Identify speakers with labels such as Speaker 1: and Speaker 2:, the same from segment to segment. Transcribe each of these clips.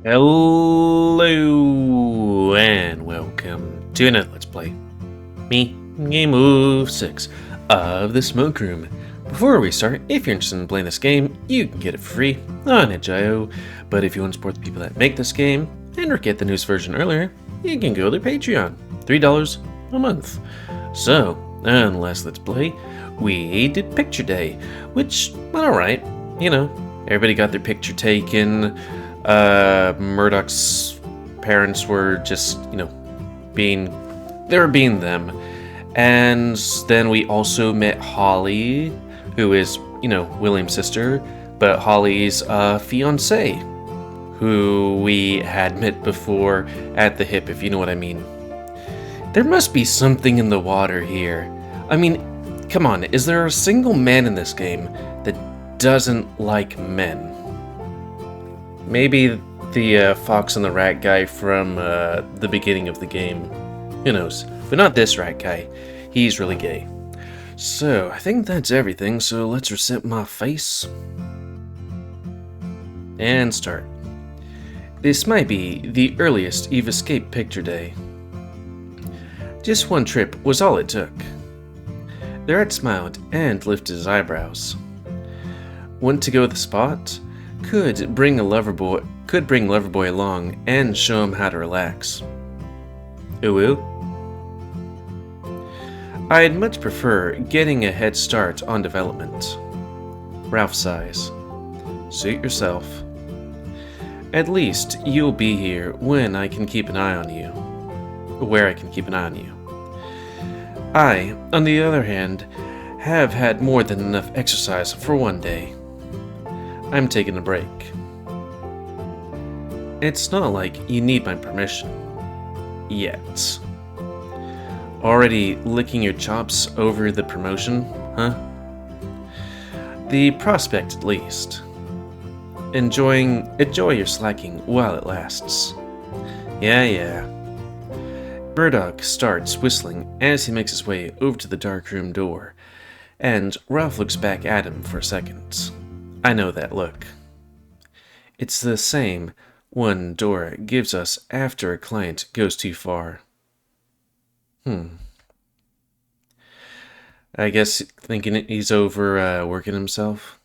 Speaker 1: Hello and welcome to another Let's Play. Me, GamerWolfSix of the Smoke Room. Before we start, if you're interested in playing this game, you can get it for free on itch.io. But if you want to support the people that make this game and get the newest version earlier, you can go to their Patreon, $3 a month. So, on last Let's Play, we did Picture Day, which, alright, you know, everybody got their picture taken. Murdoch's parents were just, being them. And then we also met Holly, who is, William's sister, but Holly's fiance, who we had met before at the hip, if you know what I mean. There must be something in the water here. I mean, come on, is there a single man in this game that doesn't like men? Maybe the fox and the rat guy from the beginning of the game. Who knows? But not this rat guy. He's really gay. So, I think that's everything, so let's reset my face. And start. This might be the earliest you've escaped Picture Day. Just one trip was all it took. The rat smiled and lifted his eyebrows. Want to go to the spot? Could bring Loverboy along and show him how to relax. Ooh. I'd much prefer getting a head start on development. Ralph sighs. Suit yourself. At least you'll be here when I can keep an eye on you. Where I can keep an eye on you. I, on the other hand, have had more than enough exercise for one day. I'm taking a break. It's not like you need my permission. Yet. Already licking your chops over the promotion, huh? The prospect at least. Enjoy your slacking while it lasts. Yeah. Murdoch starts whistling as he makes his way over to the darkroom door, and Ralph looks back at him for a second. I know that look. It's the same one Dora gives us after a client goes too far. I guess thinking he's overworking himself?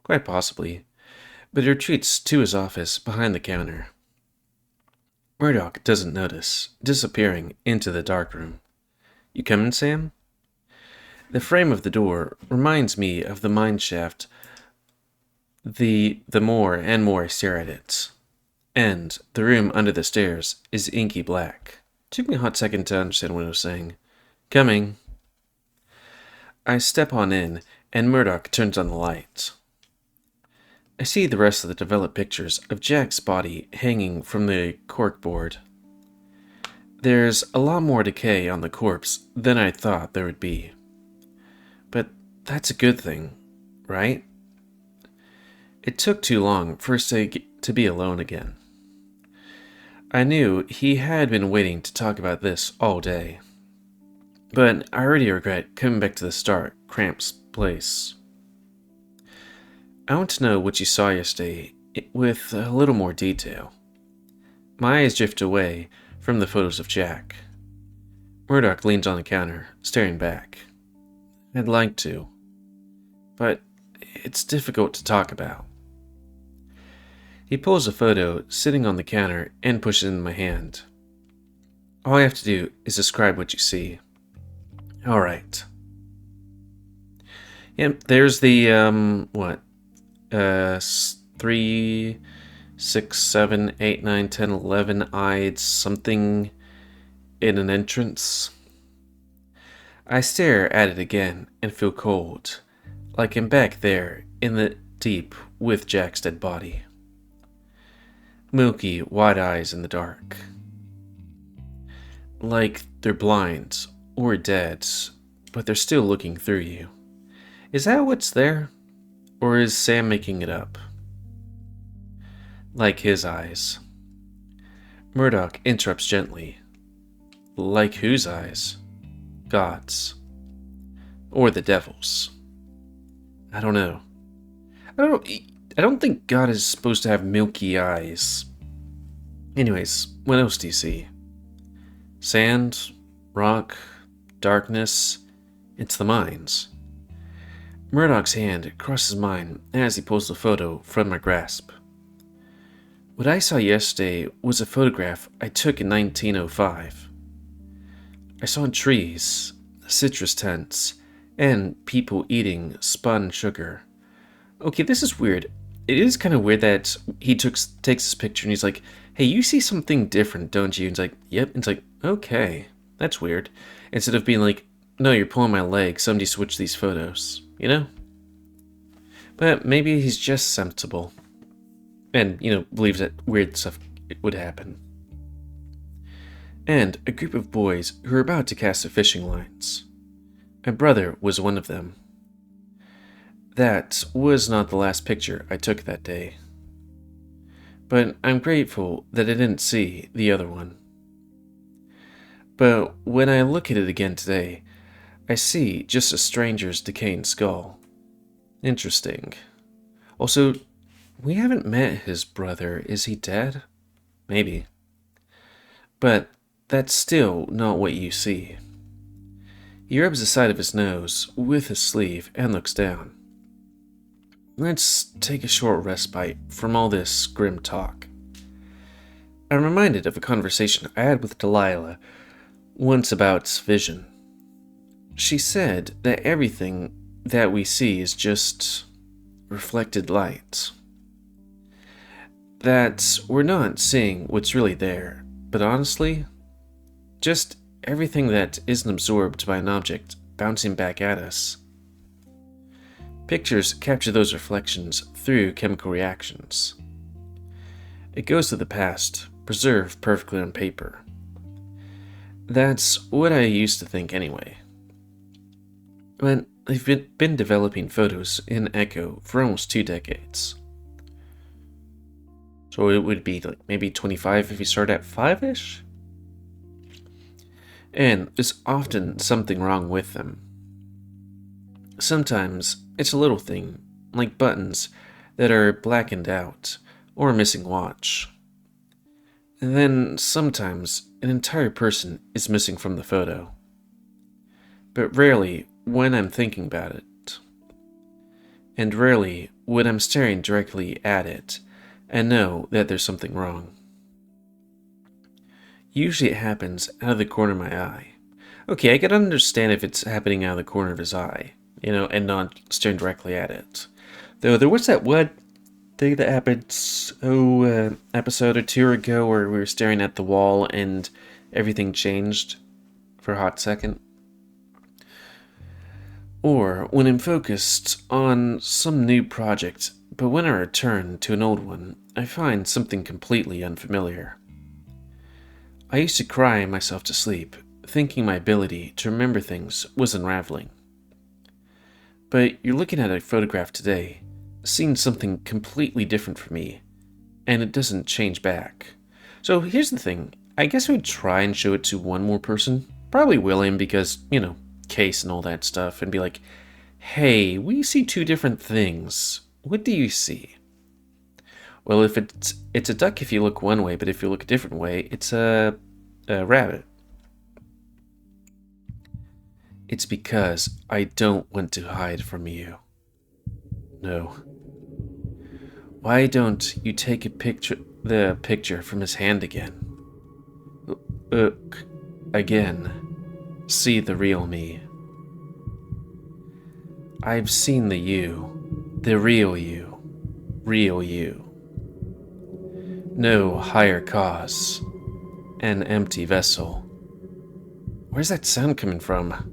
Speaker 1: Quite possibly, but he retreats to his office behind the counter. Murdoch doesn't notice, disappearing into the darkroom. You coming, Sam? The frame of the door reminds me of the mine shaft. The more and more I stare at it. And the room under the stairs is inky black. Took me a hot second to understand what I was saying. Coming. I step on in, and Murdoch turns on the light. I see the rest of the developed pictures of Jack's body hanging from the corkboard. There's a lot more decay on the corpse than I thought there would be. But that's a good thing, right? It took too long for us to be alone again. I knew he had been waiting to talk about this all day. But I already regret coming back to the cramped place. I want to know what you saw yesterday with a little more detail. My eyes drift away from the photos of Jack. Murdoch leans on the counter, staring back. I'd like to, but it's difficult to talk about. He pulls a photo sitting on the counter and pushes it in my hand. All I have to do is describe what you see. Alright. Yep, there's the, 3, 6, 7, 8, 9, 10, 11-eyed something in an entrance. I stare at it again and feel cold, like I'm back there in the deep with Jack's dead body. Milky, wide eyes in the dark. Like they're blind or dead, but they're still looking through you. Is that what's there? Or is Sam making it up? Like his eyes. Murdoch interrupts gently. Like whose eyes? God's. Or the devil's. I don't know. I don't think God is supposed to have milky eyes. Anyways, what else do you see? Sand, rock, darkness. It's the mines. Murdoch's hand crosses mine as he pulls the photo from my grasp. What I saw yesterday was a photograph I took in 1905. I saw trees, citrus tents, and people eating spun sugar. Okay, this is weird. It is kind of weird that he takes this picture and he's like, hey, you see something different, don't you? And it's like, yep. And it's like, okay, that's weird. Instead of being like, no, you're pulling my leg, somebody switch these photos, you know? But maybe he's just sensible. And, believes that weird stuff would happen. And a group of boys who were about to cast their fishing lines. My brother was one of them. That was not the last picture I took that day. But I'm grateful that I didn't see the other one. But when I look at it again today, I see just a stranger's decaying skull. Interesting. Also, we haven't met his brother. Is he dead? Maybe. But that's still not what you see. He rubs the side of his nose with his sleeve and looks down. Let's take a short respite from all this grim talk. I'm reminded of a conversation I had with Delilah once about vision. She said that everything that we see is just reflected light. That we're not seeing what's really there, but honestly, just everything that isn't absorbed by an object bouncing back at us. Pictures capture those reflections through chemical reactions. It goes to the past, preserved perfectly on paper. That's what I used to think anyway. But I've been developing photos in Echo for almost 2 decades. So it would be like maybe 25 if you start at 5-ish? And there's often something wrong with them. Sometimes it's a little thing, like buttons that are blackened out, or a missing watch. And then sometimes an entire person is missing from the photo. But rarely when I'm thinking about it. And rarely when I'm staring directly at it and know that there's something wrong. Usually it happens out of the corner of my eye. Okay, I can understand if it's happening out of the corner of his eye, and not staring directly at it. Though there was that one thing that happened, episode or 2 ago where we were staring at the wall and everything changed for a hot second. Or when I'm focused on some new project, but when I return to an old one, I find something completely unfamiliar. I used to cry myself to sleep, thinking my ability to remember things was unraveling. But you're looking at a photograph today, seeing something completely different from me, and it doesn't change back. So here's the thing, I guess I would try and show it to one more person, probably William because, case and all that stuff, and be like, hey, we see 2 different things. What do you see? Well, if it's a duck if you look one way, but if you look a different way, it's a rabbit. It's because I don't want to hide from you. No. Why don't you take the picture from his hand again? Look, again. See the real me. I've seen the you, the real you, real you. No higher cause, an empty vessel. Where's that sound coming from?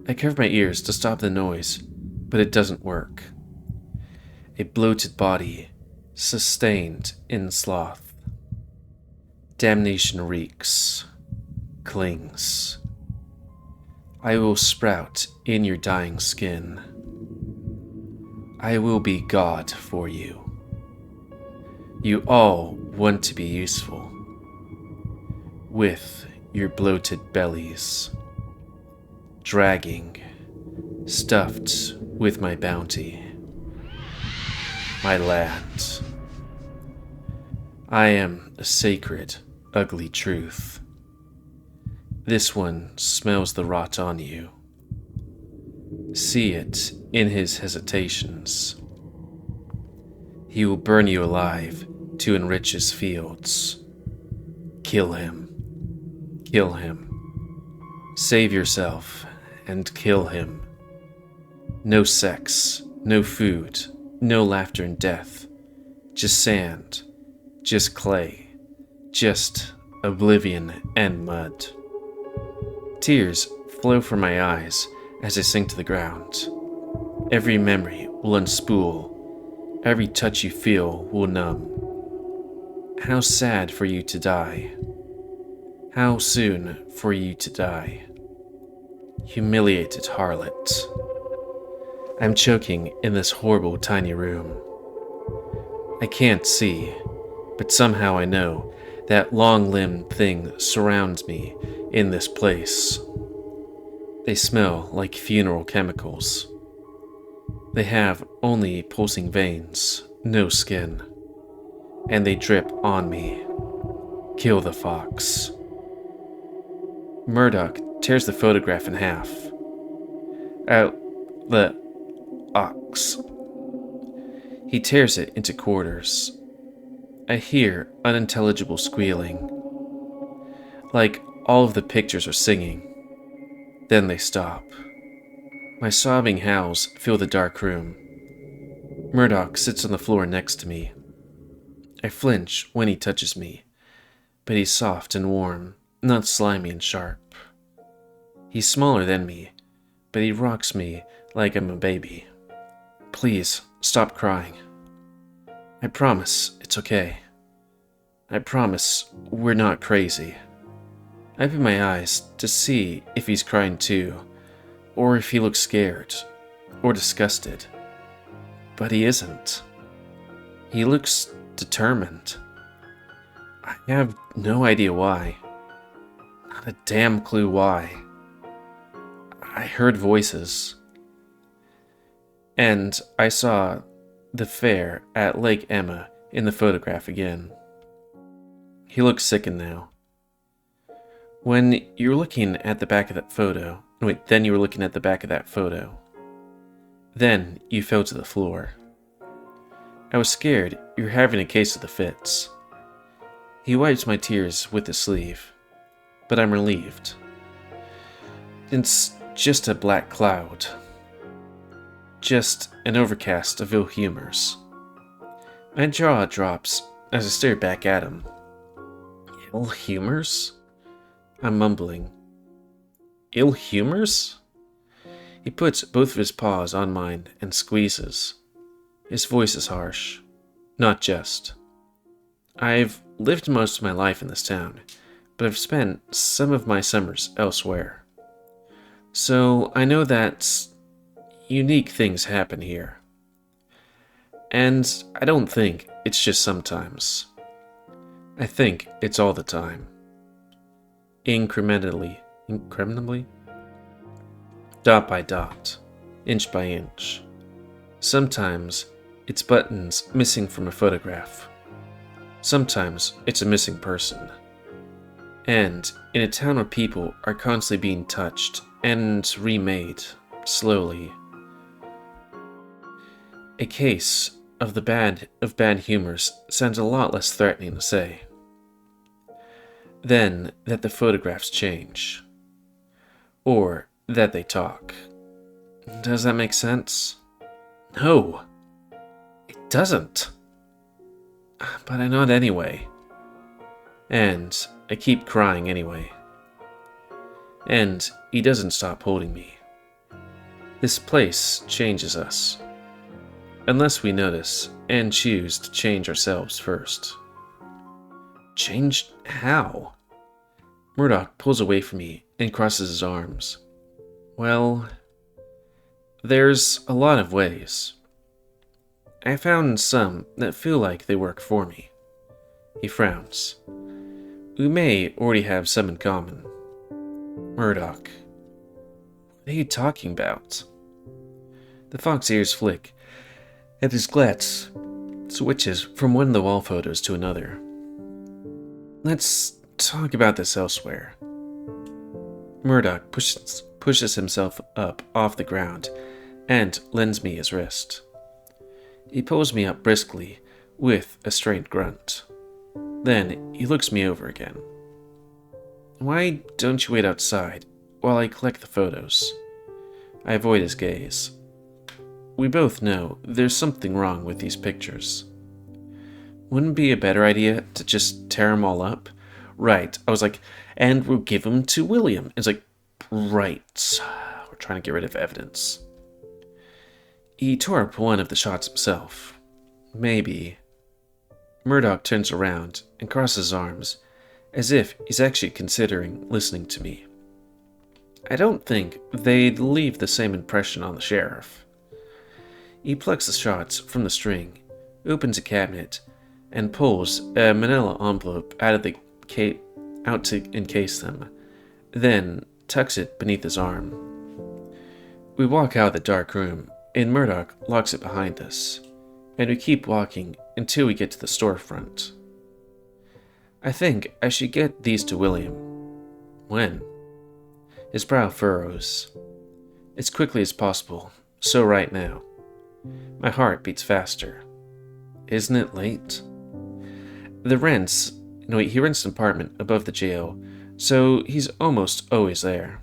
Speaker 1: I cover my ears to stop the noise, but it doesn't work. A bloated body, sustained in sloth. Damnation reeks, clings. I will sprout in your dying skin. I will be God for you. You all want to be useful. With your bloated bellies. Dragging, stuffed with my bounty. My land. I am a sacred, ugly truth. This one smells the rot on you. See it in his hesitations. He will burn you alive to enrich his fields. Kill him. Kill him. Save yourself and kill him. No sex, no food, no laughter and death. Just sand, just clay, just oblivion and mud. Tears flow from my eyes as I sink to the ground. Every memory will unspool. Every touch you feel will numb. How sad for you to die. How soon for you to die. Humiliated harlot. I'm choking in this horrible tiny room. I can't see, but somehow I know that long-limbed thing surrounds me in this place. They smell like funeral chemicals. They have only pulsing veins, no skin, and they drip on me. Kill the fox. Murdoch tears the photograph in half. Out the ox. He tears it into quarters. I hear unintelligible squealing. Like all of the pictures are singing. Then they stop. My sobbing howls fill the dark room. Murdoch sits on the floor next to me. I flinch when he touches me, but he's soft and warm, not slimy and sharp. He's smaller than me, but he rocks me like I'm a baby. Please, stop crying. I promise it's okay. I promise we're not crazy. I open my eyes to see if he's crying too, or if he looks scared, or disgusted. But he isn't. He looks determined. I have no idea why. Not a damn clue why. I heard voices. And I saw the fair at Lake Emma in the photograph again. He looks sickened now. When you're looking at the back of that photo, then you were looking at the back of that photo. Then you fell to the floor. I was scared you were having a case of the fits. He wipes my tears with his sleeve, but I'm relieved. It's just a black cloud. Just an overcast of ill humors. My jaw drops as I stare back at him. Ill humors? I'm mumbling. Ill humors? He puts both of his paws on mine and squeezes. His voice is harsh. Not just. I've lived most of my life in this town, but I've spent some of my summers elsewhere. So I know that unique things happen here. And I don't think it's just sometimes. I think it's all the time. Incrementally? Dot by dot, inch by inch. Sometimes it's buttons missing from a photograph. Sometimes it's a missing person. And in a town where people are constantly being touched and remade, slowly. A case of bad humors sounds a lot less threatening to say. Then that the photographs change. Or that they talk. Does that make sense? No, it doesn't. But I know it anyway. And I keep crying anyway. And he doesn't stop holding me. This place changes us. Unless we notice and choose to change ourselves first. Change how? Murdoch pulls away from me and crosses his arms. Well, there's a lot of ways. I found some that feel like they work for me. He frowns. We may already have some in common. Murdoch, what are you talking about? The fox ears flick, and his glance switches from one of the wall photos to another. Let's talk about this elsewhere. Murdoch pushes himself up off the ground and lends me his wrist. He pulls me up briskly with a strained grunt. Then he looks me over again. Why don't you wait outside while I collect the photos? I avoid his gaze. We both know there's something wrong with these pictures. Wouldn't it be a better idea to just tear them all up? Right. I was like, and we'll give them to William. It's like, right. We're trying to get rid of evidence. He tore up one of the shots himself. Maybe. Murdoch turns around and crosses his arms, as if he's actually considering listening to me. I don't think they'd leave the same impression on the sheriff. He plucks the shots from the string, opens a cabinet, and pulls a manila envelope out to encase them, then tucks it beneath his arm. We walk out of the dark room, and Murdoch locks it behind us, and we keep walking until we get to the storefront. I think I should get these to William. When? His brow furrows. As quickly as possible, so right now. My heart beats faster. Isn't it late? He rents an apartment above the jail, so he's almost always there.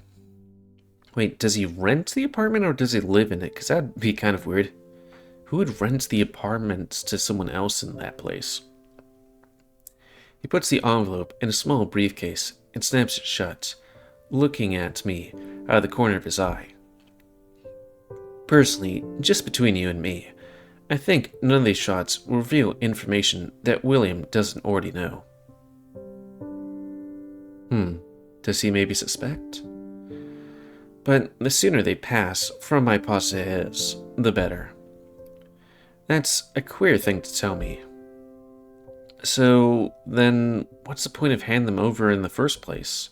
Speaker 1: Wait, does he rent the apartment or does he live in it? Because that'd be kind of weird. Who would rent the apartment to someone else in that place? He puts the envelope in a small briefcase and snaps it shut, looking at me out of the corner of his eye. Personally, just between you and me, I think none of these shots will reveal information that William doesn't already know. Does he maybe suspect? But the sooner they pass from my paws to his, the better. That's a queer thing to tell me. So, then, what's the point of handing them over in the first place?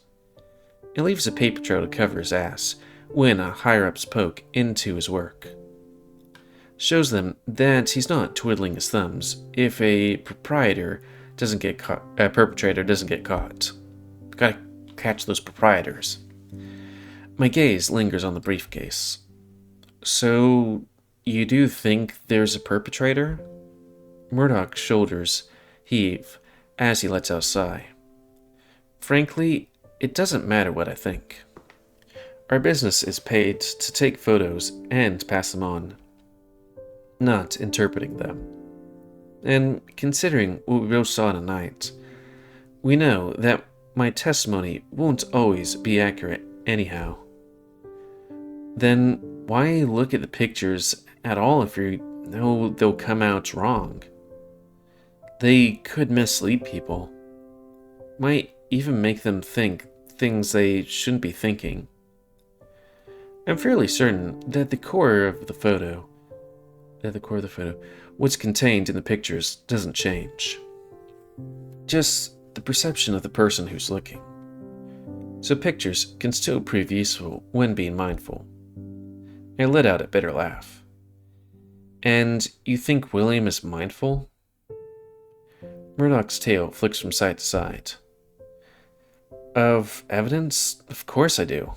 Speaker 1: He leaves a paper trail to cover his ass when a higher-ups poke into his work. Shows them that he's not twiddling his thumbs if a perpetrator doesn't get caught. Gotta catch those proprietors. My gaze lingers on the briefcase. So, you do think there's a perpetrator? Murdoch's shoulders heave as he lets out a sigh. Frankly, it doesn't matter what I think. Our business is paid to take photos and pass them on, not interpreting them. And considering what we both saw tonight, we know that my testimony won't always be accurate anyhow. Then why look at the pictures at all if you know they'll come out wrong? They could mislead people. Might even make them think things they shouldn't be thinking. I'm fairly certain that the core of the photo, what's contained in the pictures, doesn't change. Just the perception of the person who's looking. So pictures can still prove useful when being mindful. I let out a bitter laugh. And you think William is mindful? Murdoch's tail flicks from side to side. Of evidence? Of course I do.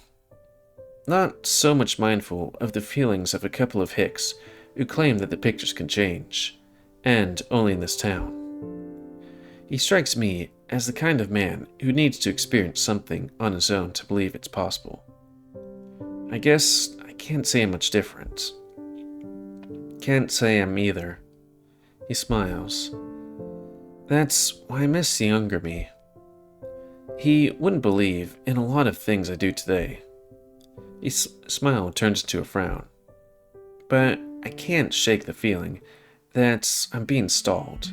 Speaker 1: Not so much mindful of the feelings of a couple of hicks who claim that the pictures can change, and only in this town. He strikes me as the kind of man who needs to experience something on his own to believe it's possible. I guess I can't say I'm much different. Can't say I'm either. He smiles. That's why I miss the younger me. He wouldn't believe in a lot of things I do today. His smile turns into a frown. But I can't shake the feeling that I'm being stalled.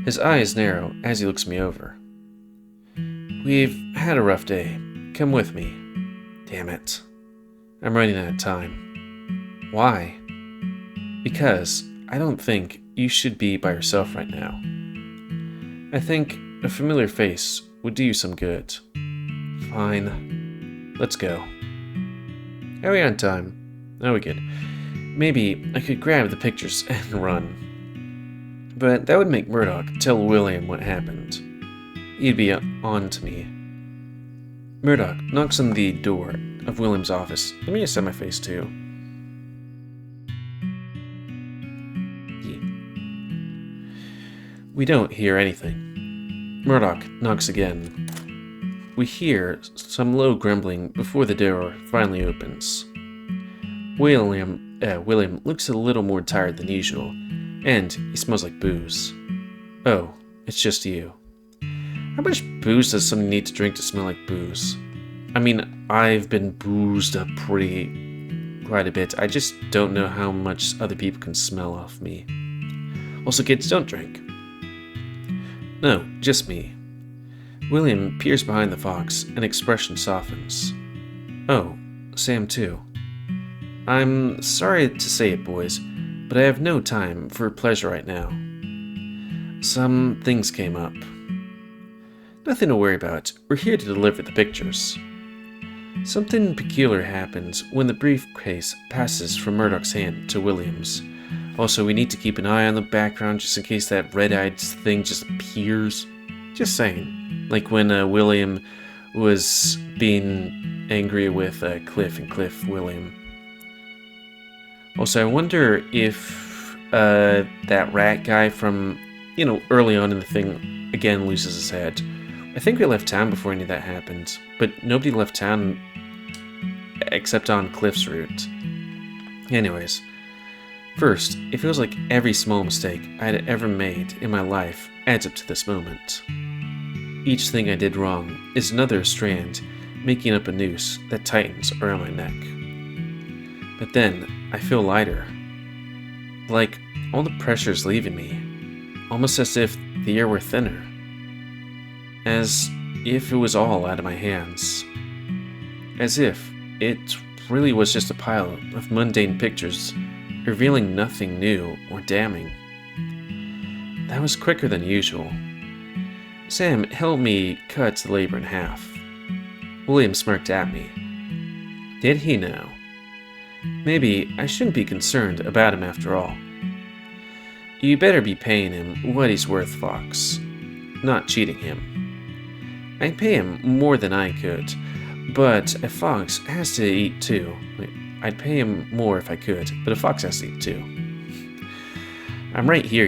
Speaker 1: His eyes narrow as he looks me over. We've had a rough day. Come with me. Damn it. I'm running out of time. Why? Because I don't think you should be by yourself right now. I think a familiar face would do you some good. Fine. Let's go. Are we on time? Oh, we good. Maybe I could grab the pictures and run. But that would make Murdoch tell William what happened. he'd be on to me. Murdoch knocks on the door of William's office. Let me just set my face too. We don't hear anything. Murdoch knocks again. We hear some low grumbling before the door finally opens. William looks a little more tired than usual, and he smells like booze. Oh, it's just you. How much booze does somebody need to drink to smell like booze? I mean, I've been boozed up quite a bit. I just don't know how much other people can smell off me. Also, kids, don't drink. No, just me. William peers behind the fox, and expression softens. Oh, Sam too. I'm sorry to say it, boys, but I have no time for pleasure right now. Some things came up. Nothing to worry about. We're here to deliver the pictures. Something peculiar happens when the briefcase passes from Murdoch's hand to William's. Also, we need to keep an eye on the background just in case that red-eyed thing just appears. Just saying. Like when William was being angry with Cliff and Cliff William. Also, I wonder if that rat guy from, early on in the thing again loses his head. I think we left town before any of that happened, but nobody left town except on Cliff's route. Anyways, first, it feels like every small mistake I had ever made in my life adds up to this moment. Each thing I did wrong is another strand making up a noose that tightens around my neck. But then, I feel lighter. Like all the pressure's leaving me. Almost as if the air were thinner. As if it was all out of my hands. As if it really was just a pile of mundane pictures revealing nothing new or damning. That was quicker than usual. Sam helped me cut the labor in half. William smirked at me. Did he now? Maybe I shouldn't be concerned about him after all. You better be paying him what he's worth, Fox. Not cheating him. I'd pay him more than I could, but a fox has to eat too. I'd pay him more if I could, but a fox has to eat too. I'm right here,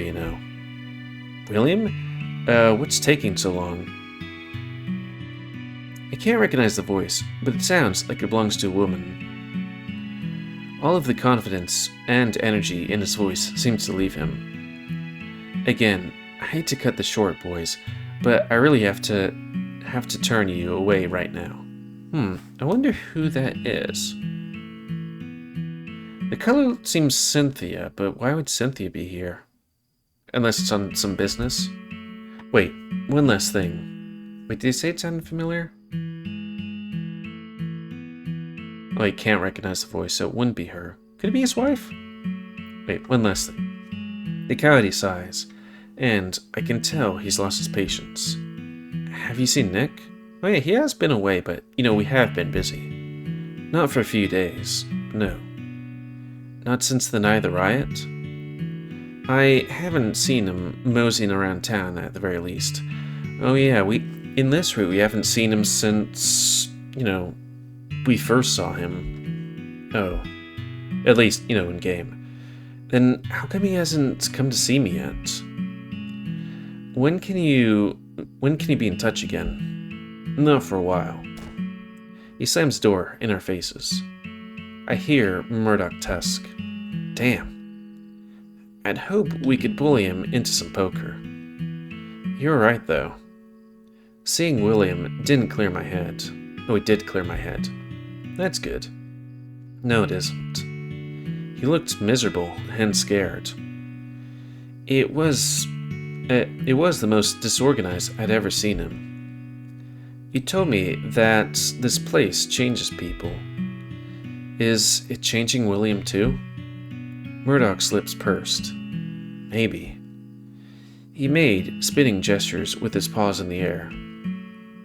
Speaker 1: William? What's taking so long? I can't recognize the voice, but it sounds like it belongs to a woman. All of the confidence and energy in his voice seems to leave him. Again, I hate to cut this short, boys, but I really have to turn you away right now. I wonder who that is. The color seems Cynthia, but why would Cynthia be here? Unless it's on some business? Wait, one last thing. Wait, did he say it sounded familiar? Oh, he can't recognize the voice, so it wouldn't be her. Could it be his wife? Wait, one last thing. The coyote sighs, and I can tell he's lost his patience. Have you seen Nick? Oh yeah, he has been away, but, we have been busy. Not for a few days, no. Not since the night of the riot? I haven't seen him moseying around town at the very least. Oh yeah, in this route we haven't seen him since, we first saw him. Oh. At least, in game. Then how come he hasn't come to see me yet? When can you be in touch again? Not for a while. He slams the door in our faces. I hear Murdoch tusk. Damn. I'd hope we could bully him into some poker. You're right, though. Seeing William didn't clear my head. Oh, it did clear my head. That's good. No, it isn't. He looked miserable and scared. It was the most disorganized I'd ever seen him. You told me that this place changes people. Is it changing William too? Murdoch's lips pursed. Maybe. He made spinning gestures with his paws in the air.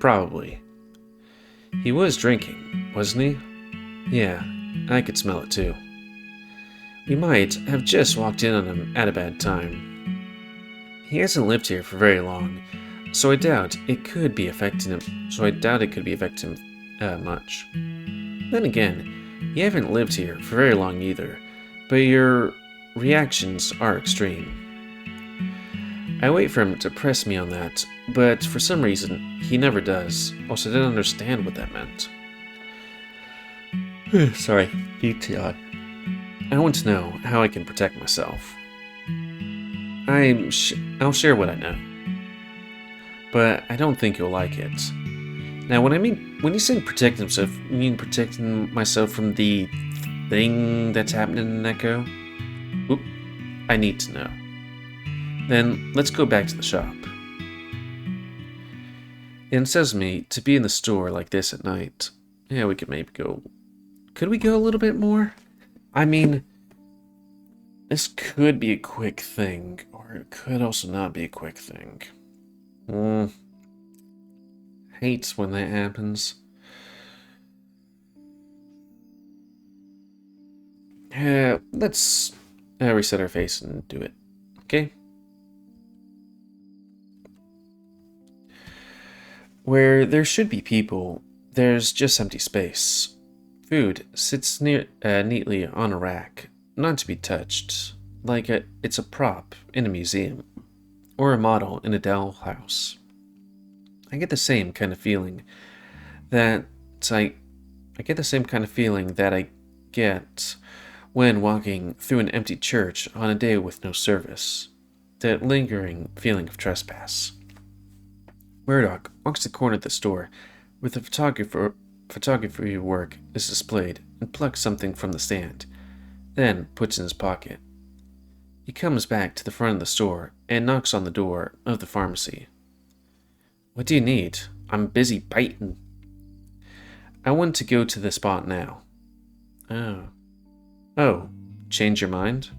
Speaker 1: Probably. He was drinking, wasn't he? Yeah, I could smell it too. We might have just walked in on him at a bad time. He hasn't lived here for very long, So I doubt it could be affecting him. Much. Then again, you haven't lived here for very long either, but your reactions are extreme. I wait for him to press me on that, but for some reason, he never does. Also, I didn't understand what that meant. Sorry, ETI. I want to know how I can protect myself. I'll share what I know, but I don't think you'll like it. Now, when you say protect himself, you mean protecting myself from the thing that's happening in Echo? Oop, I need to know. Then let's go back to the shop. It unsettles me to be in the store like this at night. Yeah, we could maybe go. Could we go a little bit more? I mean, this could be a quick thing, or it could also not be a quick thing. Hates when that happens. Let's reset our face and do it. Okay? Where there should be people, there's just empty space. Food sits neatly on a rack, not to be touched, like it's a prop in a museum, or a model in a dollhouse. I get the same kind of feeling that I get when walking through an empty church on a day with no service. That lingering feeling of trespass. Murdoch walks the corner of the store where the photography work is displayed and plucks something from the stand, then puts in his pocket. He comes back to the front of the store and knocks on the door of the pharmacy. What do you need? I'm busy biting. I want to go to the spot now. Oh, change your mind?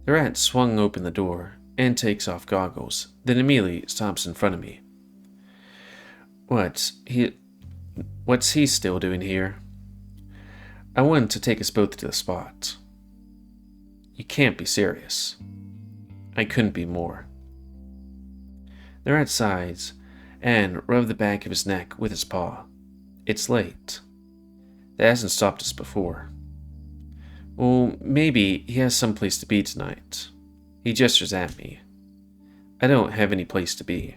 Speaker 1: The rat swung open the door and takes off goggles, then immediately stops in front of me. What's he still doing here? I wanted to take us both to the spot. You can't be serious. I couldn't be more. The rat sighs and rubbed the back of his neck with his paw. It's late. That hasn't stopped us before. Well, maybe he has some place to be tonight. He gestures at me. I don't have any place to be.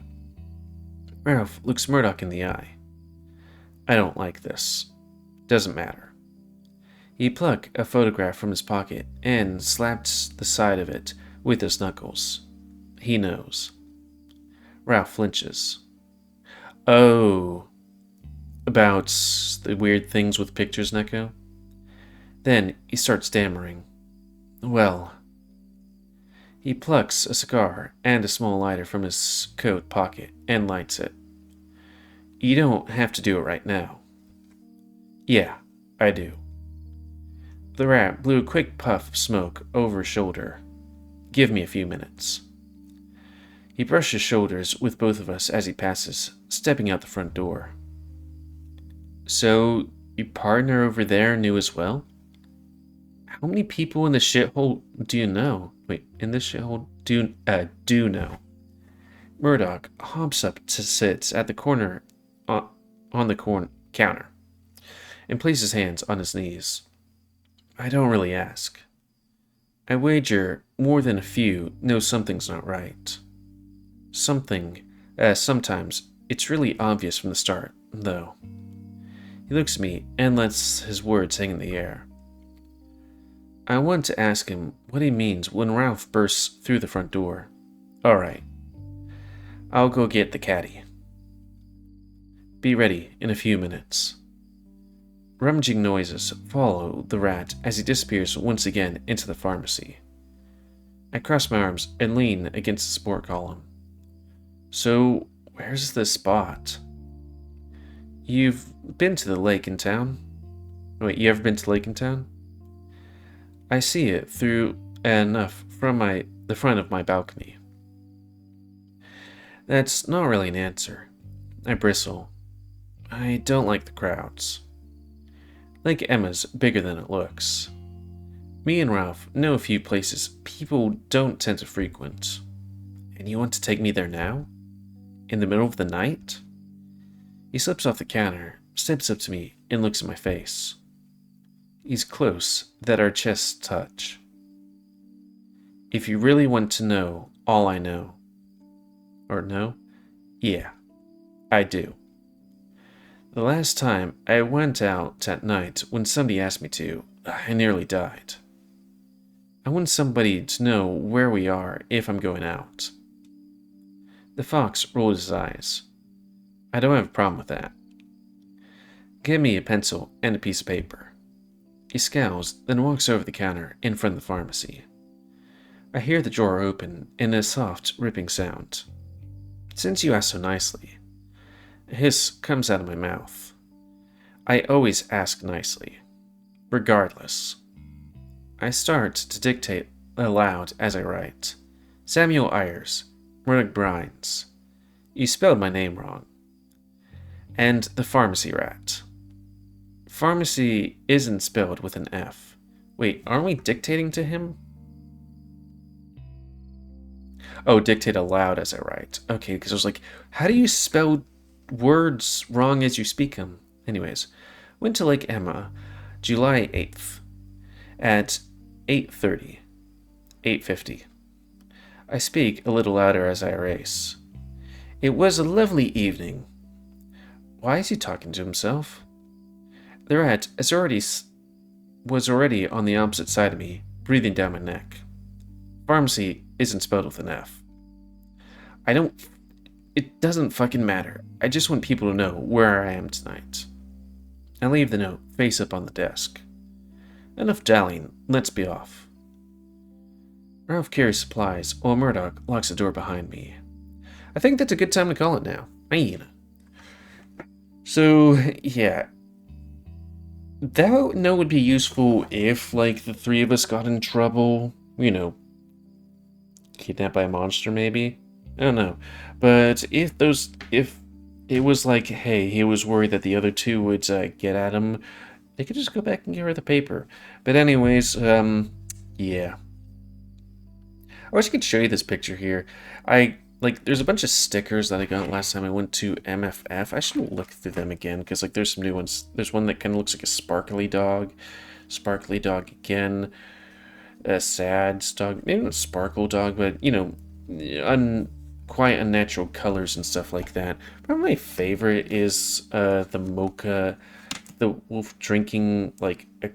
Speaker 1: Ralph looks Murdoch in the eye. I don't like this. Doesn't matter. He plucked a photograph from his pocket and slapped the side of it with his knuckles. He knows. Ralph flinches. Oh, about the weird things with pictures, Neko? Then he starts stammering. Well. He plucks a cigar and a small lighter from his coat pocket and lights it. You don't have to do it right now. Yeah, I do. The rat blew a quick puff of smoke over his shoulder. Give me a few minutes. He brushes shoulders with both of us as he passes, stepping out the front door. So, your partner over there knew as well? How many people in the shithole do you know? Wait, in this shithole do know? Murdoch hops up to sit at the corner on the counter and places his hands on his knees. I don't really ask. I wager more than a few know something's not right. Sometimes it's really obvious from the start, though. He looks at me and lets his words hang in the air. I want to ask him what he means when Ralph bursts through the front door. All right. I'll go get the caddy. Be ready in a few minutes. Rummaging noises follow the rat as he disappears once again into the pharmacy. I cross my arms and lean against the support column. So, where's the spot? You've been to the lake in town? Wait, you ever been to the lake in town? I see it through enough from the front of my balcony. That's not really an answer. I bristle. I don't like the crowds. Lake Emma's bigger than it looks. Me and Ralph know a few places people don't tend to frequent. And you want to take me there now? in the middle of the night? He slips off the counter, steps up to me, and looks at my face. He's close, that our chests touch. If you really want to know all I know. Or no? Yeah, I do. The last time I went out at night when somebody asked me to, I nearly died. I want somebody to know where we are if I'm going out. The fox rolled his eyes. I don't have a problem with that. Give me a pencil and a piece of paper. He scowls, then walks over the counter in front of the pharmacy. I hear the drawer open and a soft, ripping sound. Since you ask so nicely, a hiss comes out of my mouth. I always ask nicely, regardless. I start to dictate aloud as I write. Samuel Ayers, Murdoch Brines. You spelled my name wrong. And the pharmacy rat. Pharmacy isn't spelled with an F. Wait, aren't we dictating to him? Oh, dictate aloud as I write. Okay, because I was like, how do you spell words wrong as you speak them? Anyways, went to Lake Emma, July 8th, at 8:30, 8:50. I speak a little louder as I erase. It was a lovely evening. Why is he talking to himself? The rat was already on the opposite side of me, breathing down my neck. Pharmacy isn't spelled with an F. It doesn't fucking matter. I just want people to know where I am tonight. I leave the note face up on the desk. Enough dallying, let's be off. Ralph carries supplies while Murdoch locks the door behind me. I think that's a good time to call it now. Hyena. So, yeah. That note would be useful if, like, the three of us got in trouble. You know, kidnapped by a monster, maybe? I don't know. But if it was like, hey, he was worried that the other two would get at him, they could just go back and get rid of the paper. But anyways, yeah. I wish I could show you this picture here. There's a bunch of stickers that I got last time I went to MFF. I should look through them again, because, like, there's some new ones. There's one that kind of looks like a sparkly dog. Sparkly dog again. A sad dog. Maybe not sparkle dog, but, you know, quite unnatural colors and stuff like that. Probably my favorite is the mocha, the wolf drinking, like, a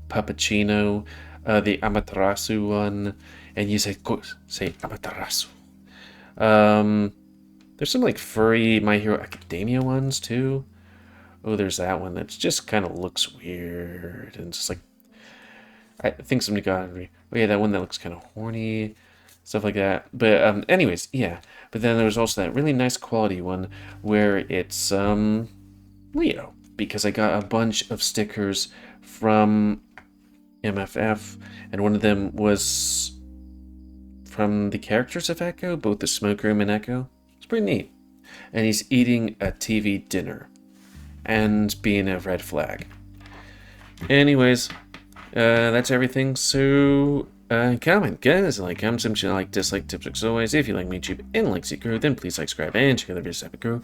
Speaker 1: puppuccino. The Amaterasu one. And you say Amaterasu. There's some like furry My Hero Academia ones too. Oh, there's that one that just kind of looks weird and just like, I think somebody got, oh yeah, that one that looks kind of horny, stuff like that. But anyways, yeah. But then there's also that really nice quality one where it's Leo, because I got a bunch of stickers from MFF, and one of them was from the characters of Echo, both the Smoke Room and Echo. It's pretty neat. And he's eating a TV dinner and being a red flag. Anyways, that's everything. So, comment, guys. Like, comment, subscribe, like, dislike, tips, as always. If you like me, YouTube, and like Secret, then please like, subscribe, and check out the videos that grow.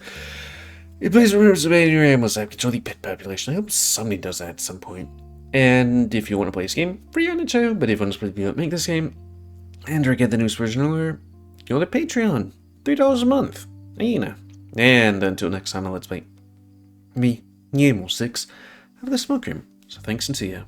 Speaker 1: Please remember to obey your animals that control the pet population. I hope somebody does that at some point. And if you want to play this game, free on the channel. But if you want to play, make this game and or get the newest version earlier, go to Patreon. $3 a month. And until next time, let's play me, GamerWolfSix, have the smoke room. So thanks and see ya.